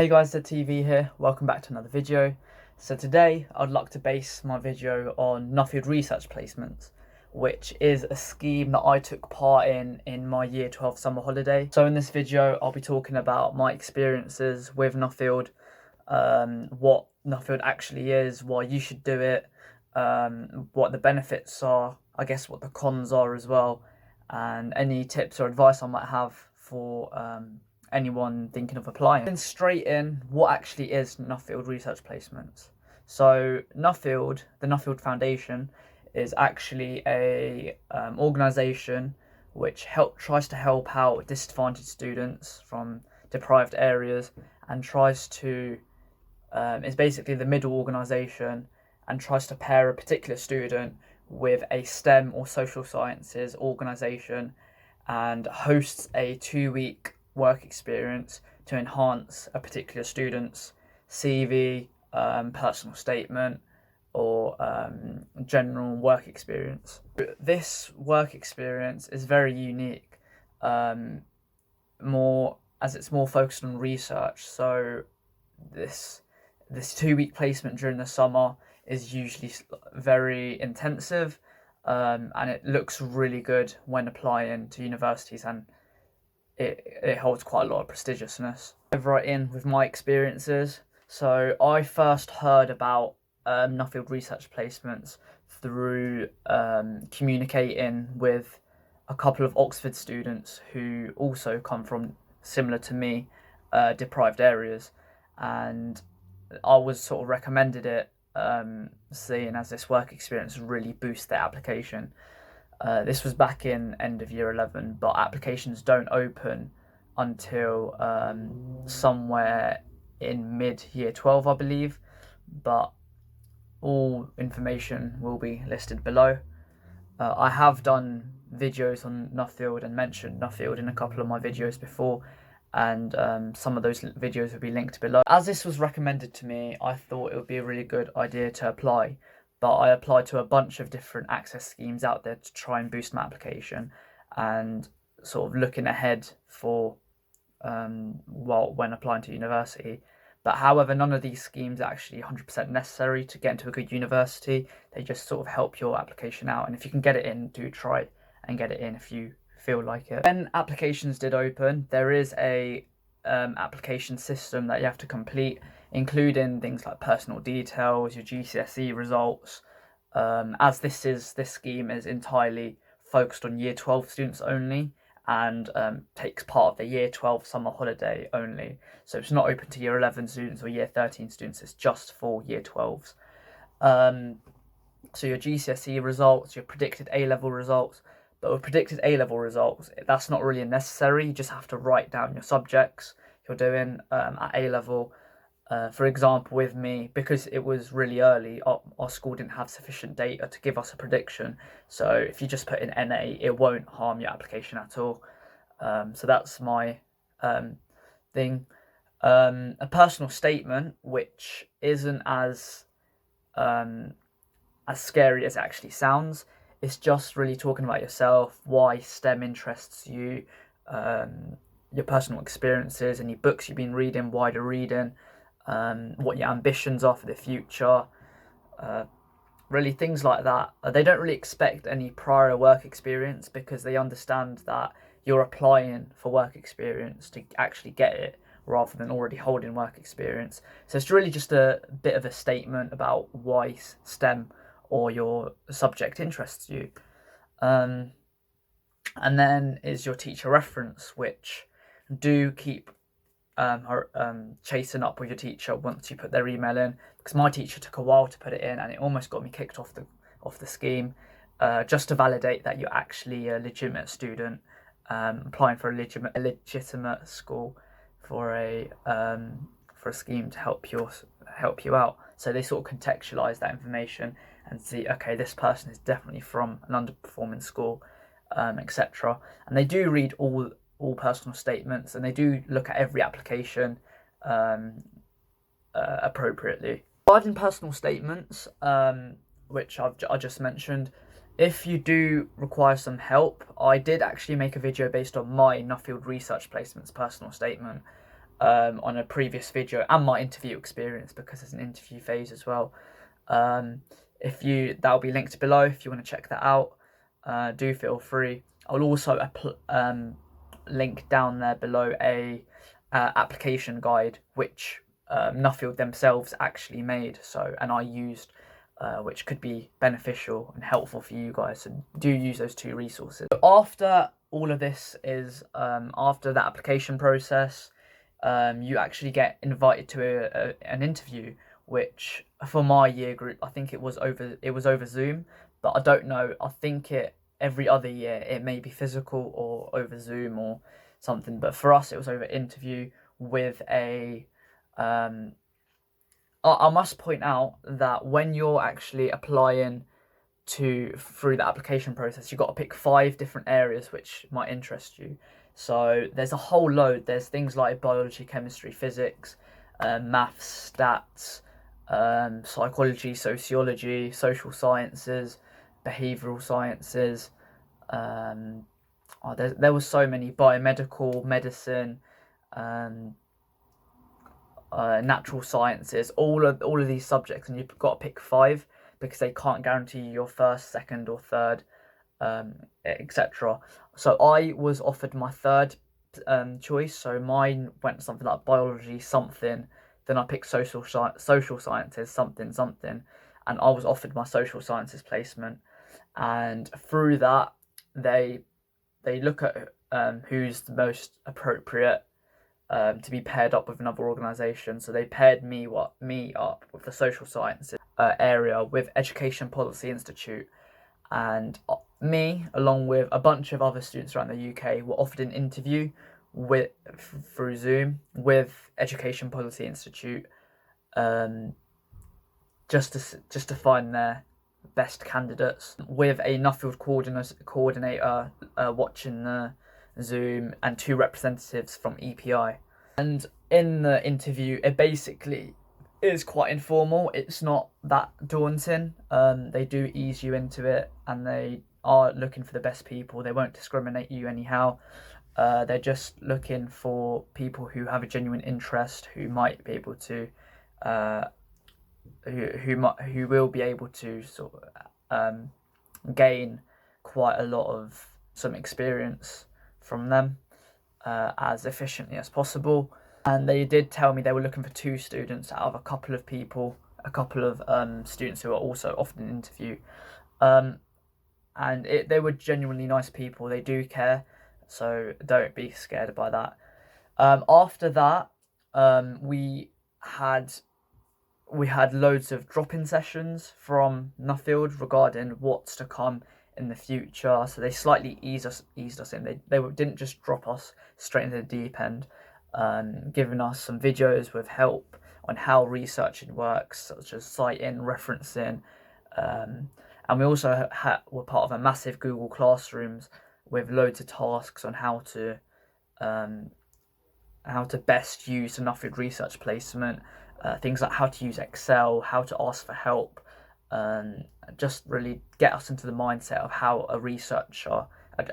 Hey guys, zedtv here. Welcome back to another video. So today I'd like to base my video on Nuffield research placements, which is a scheme that I took part in my year 12 summer holiday. So in this video I'll be talking about my experiences with Nuffield, what Nuffield actually is, why you should do it, what the benefits are, I guess what the cons are as well, and any tips or advice I might have for anyone thinking of applying. Then straight in, what actually is Nuffield research placements? So Nuffield, the Nuffield Foundation, is actually a organisation which tries to help out disadvantaged students from deprived areas, and tries to is basically the middle organisation and tries to pair a particular student with a STEM or social sciences organisation and hosts a 2-week work experience to enhance a particular student's CV, personal statement, or general work experience. This work experience is very unique, more as it's more focused on research. So this 2-week placement during the summer is usually very intensive, and it looks really good when applying to universities, and it holds quite a lot of prestigiousness. Dive right in with my experiences. So I first heard about Nuffield research placements through communicating with a couple of Oxford students who also come from, similar to me, deprived areas, and I was sort of recommended it, seeing as this work experience really boosts their application. This was back in end of year 11, but applications don't open until somewhere in mid year 12, I believe, but all information will be listed below. I have done videos on Nuffield and mentioned Nuffield in a couple of my videos before, and some of those videos will be linked below. As this was recommended to me, I thought it would be a really good idea to apply, but I applied to a bunch of different access schemes out there to try and boost my application, and sort of looking ahead for when applying to university. But however, none of these schemes are actually 100% necessary to get into a good university. They just sort of help your application out, and if you can get it in, do try and get it in if you feel like it. When applications did open, there is a application system that you have to complete, including things like personal details, your GCSE results. As this scheme is entirely focused on year 12 students only, and takes part of the year 12 summer holiday only. So it's not open to year 11 students or year 13 students, it's just for year 12s. So your GCSE results, your predicted A-level results. But with predicted A-level results, that's not really necessary. You just have to write down your subjects you're doing at A-level. For example, with me, because it was really early, our school didn't have sufficient data to give us a prediction. So if you just put in NA, it won't harm your application at all. So that's my thing. A personal statement, which isn't as scary as it actually sounds. It's just really talking about yourself, why STEM interests you, your personal experiences, any books you've been reading, wider reading, what your ambitions are for the future, really things like that. They don't really expect any prior work experience, because they understand that you're applying for work experience to actually get it, rather than already holding work experience. So it's really just a bit of a statement about why STEM or your subject interests you. And then is your teacher reference, which do keep chasing up with your teacher once you put their email in, because my teacher took a while to put it in, and it almost got me kicked off the scheme, just to validate that you're actually a legitimate student, applying for a legitimate school for a scheme to help you out. So they sort of contextualize that information and see, okay, this person is definitely from an underperforming school, etc. And they do read all personal statements, and they do look at every application appropriately. Regarding personal statements, which I just mentioned, if you do require some help, I did actually make a video based on my Nuffield research placements personal statement. on a previous video, and my interview experience, because there's an interview phase as well. That'll be linked below if you want to check that out. Do feel free. I'll also link down there below a application guide which Nuffield themselves actually made, and I used, which could be beneficial and helpful for you guys. So do use those two resources. So after all of this is after the application process, you actually get invited to an interview, which for my year group, I think it was over Zoom, but I don't know. I think every other year it may be physical or over Zoom or something, but for us it was over interview with a I must point out that when you're actually applying through the application process, you've got to pick 5 different areas which might interest you. So there's a whole load. There's things like biology, chemistry, physics, maths, stats, psychology, sociology, social sciences, behavioural sciences. There was so many: biomedical, medicine, natural sciences, all of these subjects, and you've got to pick 5 because they can't guarantee you your first, second, or third, etc. So I was offered my third choice. So mine went something like biology, something. Then I picked social sciences, something, and I was offered my social sciences placement. And through that, they look at who's the most appropriate to be paired up with another organisation. So they paired me up with the social sciences area with Education Policy Institute, and me, along with a bunch of other students around the UK, were offered an interview through Zoom with Education Policy Institute, just to find their best candidates, with a Nuffield coordinator watching the Zoom, and 2 representatives from EPI. And in the interview, it basically is quite informal. It's not that daunting. They do ease you into it, and they are looking for the best people. They won't discriminate you anyhow. They're just looking for people who have a genuine interest, who might be able to, who will be able to sort of gain quite a lot of some experience from them as efficiently as possible. And they did tell me they were looking for 2 students out of a couple of students who are also offered an interview. And they were genuinely nice people. They do care, so don't be scared by that. After that, we had loads of drop-in sessions from Nuffield regarding what's to come in the future. So they slightly eased us in. They didn't just drop us straight into the deep end, giving us some videos with help on how researching works, such as citing, referencing, and we also were part of a massive Google Classrooms with loads of tasks on how to best use the Nuffield research placement, things like how to use Excel, how to ask for help, just really get us into the mindset of how a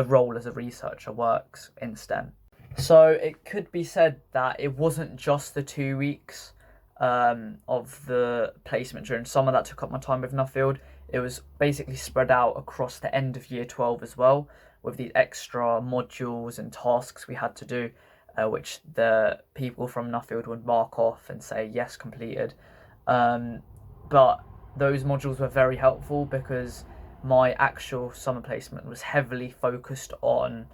role as a researcher works in STEM. So it could be said that it wasn't just the 2 weeks of the placement during summer that took up my time with Nuffield. It was basically spread out across the end of year 12 as well, with these extra modules and tasks we had to do, which the people from Nuffield would mark off and say, yes, completed. But those modules were very helpful because my actual summer placement was heavily focused on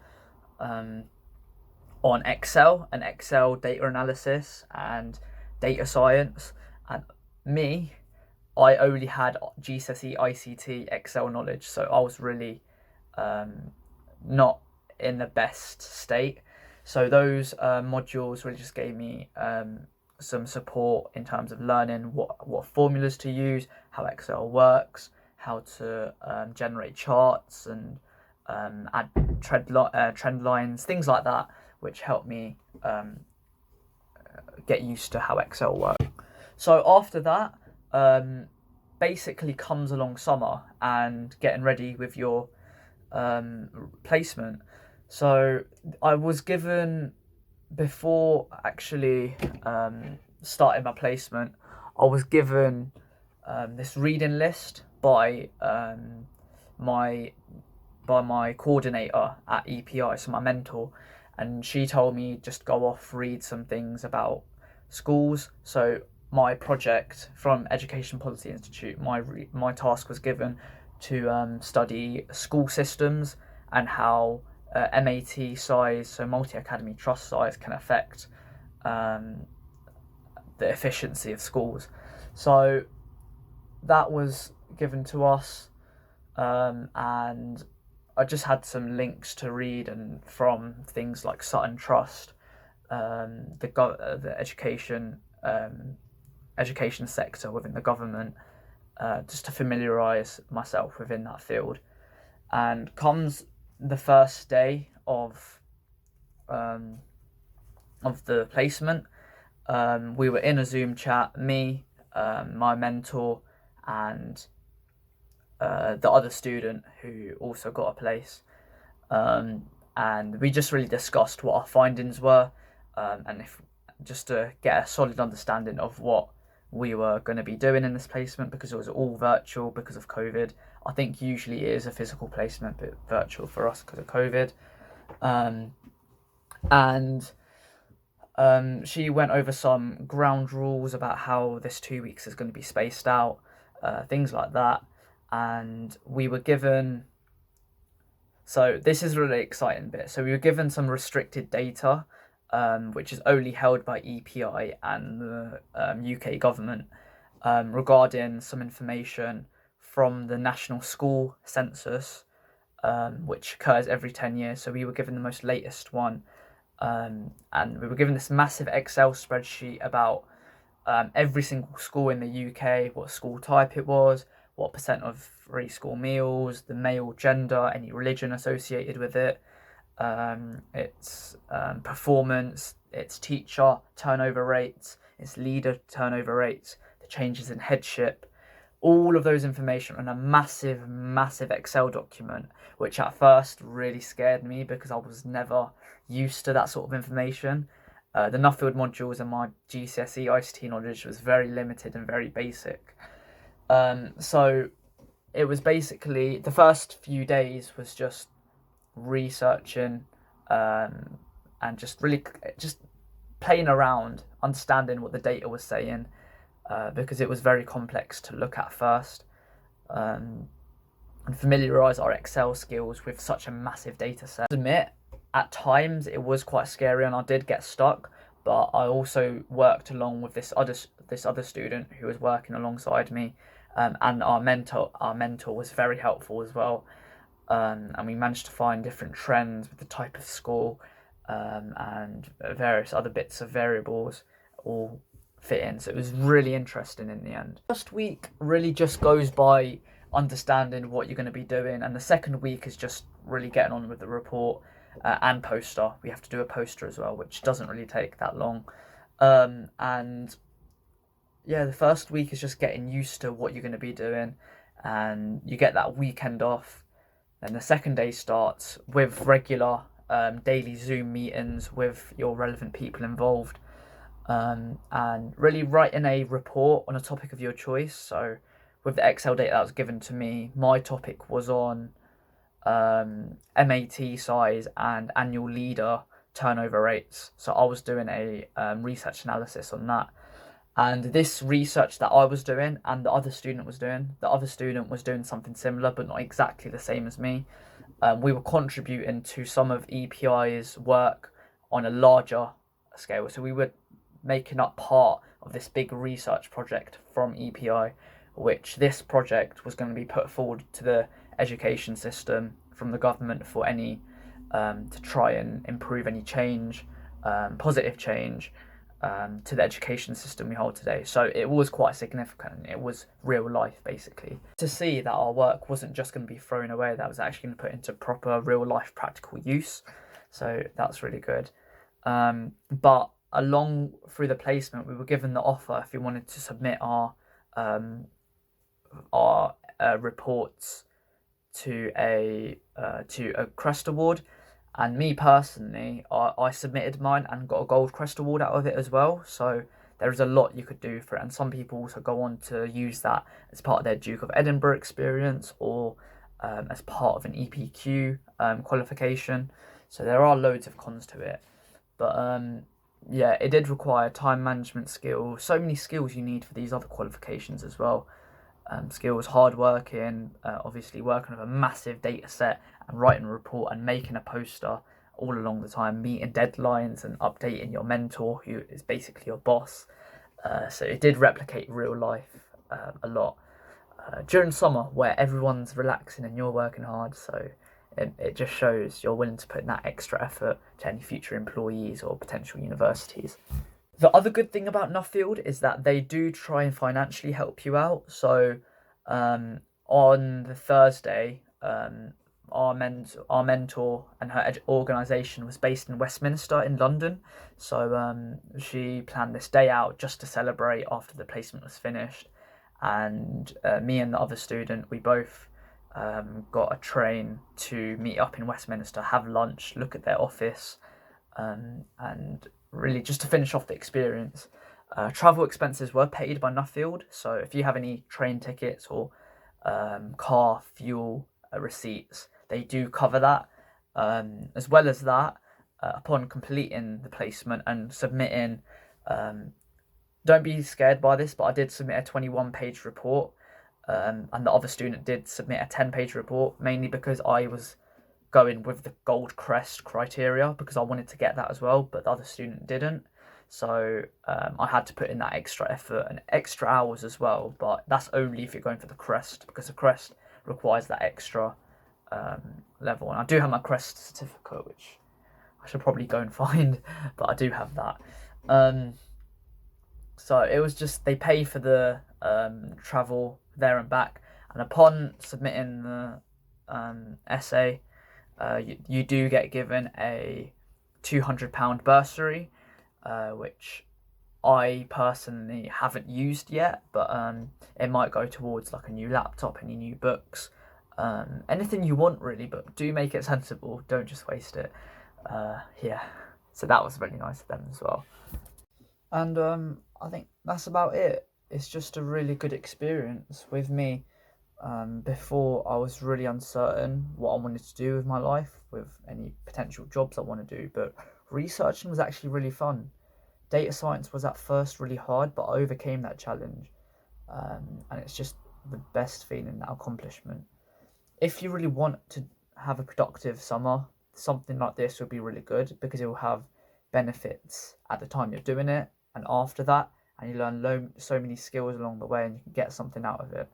Excel and Excel data analysis and data science. And I only had GCSE, ICT, Excel knowledge, so I was really not in the best state. So those modules really just gave me some support in terms of learning what formulas to use, how Excel works, how to generate charts and add trend lines, things like that, which helped me get used to how Excel works. So after that, basically comes along summer and getting ready with your placement. So I was given before actually starting my placement, I was given this reading list by my coordinator at EPI, so my mentor, and she told me just go off, read some things about schools. So my project from Education Policy Institute, my task was given to study school systems and how MAT size, so multi-academy trust size, can affect the efficiency of schools. So that was given to us, and I just had some links to read and from things like Sutton Trust, the education sector within the government, just to familiarise myself within that field. And comes the first day of the placement, we were in a Zoom chat, me, my mentor, and the other student who also got a place, and we just really discussed what our findings were, and if just to get a solid understanding of what we were going to be doing in this placement, because it was all virtual because of COVID. I think usually it is a physical placement, but virtual for us because of COVID. And she went over some ground rules about how this 2 weeks is going to be spaced out, things like that. And we were given, so this is a really exciting bit. So we were given some restricted data, which is only held by EPI and the UK government, regarding some information from the National School Census, which occurs every 10 years. So we were given the most latest one, and we were given this massive Excel spreadsheet about every single school in the UK, what school type it was, what percent of free school meals, the male gender, any religion associated with it, its performance, its teacher turnover rates, its leader turnover rates, the changes in headship, all of those information in a massive Excel document, which at first really scared me because I was never used to that sort of information. The Nuffield modules and my GCSE ICT knowledge was very limited and very basic. So it was basically, the first few days was just researching and just really just playing around, understanding what the data was saying, because it was very complex to look at first, and familiarise our Excel skills with such a massive data set. I admit, at times it was quite scary and I did get stuck, but I also worked along with this other student who was working alongside me, and our mentor was very helpful as well, and we managed to find different trends with the type of school, and various other bits of variables all fit in. So it was really interesting in the end. First week really just goes by understanding what you're going to be doing, and the second week is just really getting on with the report and poster. We have to do a poster as well, which doesn't really take that long, and yeah, the first week is just getting used to what you're going to be doing, and you get that weekend off. Then the second day starts with regular daily Zoom meetings with your relevant people involved, and really writing a report on a topic of your choice. So with the Excel data that was given to me, my topic was on MAT size and annual leader turnover rates. So I was doing a research analysis on that. And this research that I was doing and the other student was doing something similar, but not exactly the same as me. We were contributing to some of EPI's work on a larger scale. So we were making up part of this big research project from EPI, which this project was going to be put forward to the education system from the government for any, to try and improve any change, positive change, to the education system we hold today. So it was quite significant. It was real life, basically. To see that our work wasn't just going to be thrown away, that was actually going to put into proper real life practical use. So that's really good. But along through the placement, we were given the offer if we wanted to submit our reports to a Crest Award, And me personally, I submitted mine and got a gold Crest Award out of it as well. So there is a lot you could do for it. And some people also go on to use that as part of their Duke of Edinburgh experience, or as part of an EPQ qualification. So there are loads of cons to it. But yeah, it did require time management skills. So many skills you need for these other qualifications as well. Skills, hard working, obviously working with a massive data set and writing a report and making a poster all along the time, meeting deadlines and updating your mentor, who is basically your boss. So it did replicate real life a lot during summer, where everyone's relaxing and you're working hard. So it just shows you're willing to put in that extra effort to any future employees or potential universities. The other good thing about Nuffield is that they do try and financially help you out. So on the Thursday, our mentor and her organisation was based in Westminster in London. So she planned this day out just to celebrate after the placement was finished. And me and the other student, we both got a train to meet up in Westminster, have lunch, look at their office, and really just to finish off the experience. Travel expenses were paid by Nuffield, so if you have any train tickets or car fuel receipts, they do cover that. As well as that, upon completing the placement and submitting, don't be scared by this, but I did submit a 21-page report, and the other student did submit a 10-page report, mainly because I was going with the gold crest criteria because I wanted to get that as well, but the other student didn't. So I had to put in that extra effort and extra hours as well, but that's only if you're going for the crest, because the crest requires that extra level. And I do have my crest certificate, which I should probably go and find, but I do have that. So it was just, they pay for the travel there and back, and upon submitting the essay, you do get given a £200 bursary, which I personally haven't used yet, but it might go towards like a new laptop, any new books, anything you want really, but do make it sensible, don't just waste it. Yeah, so that was really nice of them as well. And I think that's about it. It's just a really good experience with me. Before, I was really uncertain what I wanted to do with my life, with any potential jobs I want to do, but researching was actually really fun. Data science was at first really hard, but I overcame that challenge, and it's just the best feeling, that accomplishment. If you really want to have a productive summer, something like this would be really good, because it will have benefits at the time you're doing it and after that, and you learn so many skills along the way, and you can get something out of it.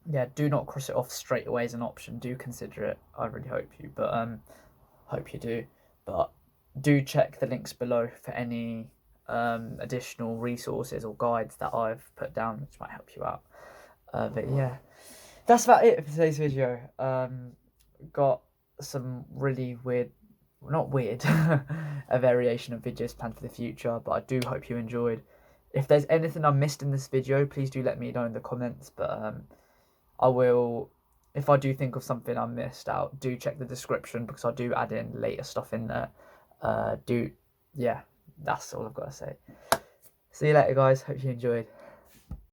Yeah, do not cross it off straight away as an option. Do consider it. I really hope you, but hope you do. But do check the links below for any additional resources or guides that I've put down, which might help you out. But yeah, that's about it for today's video. Got some really weird, not weird, a variation of videos planned for the future, but I do hope you enjoyed. If there's anything I missed in this video, please do let me know in the comments, but I will, if I do think of something I missed out, do check the description, because I do add in later stuff in there. Yeah, that's all I've got to say. See you later, guys. Hope you enjoyed.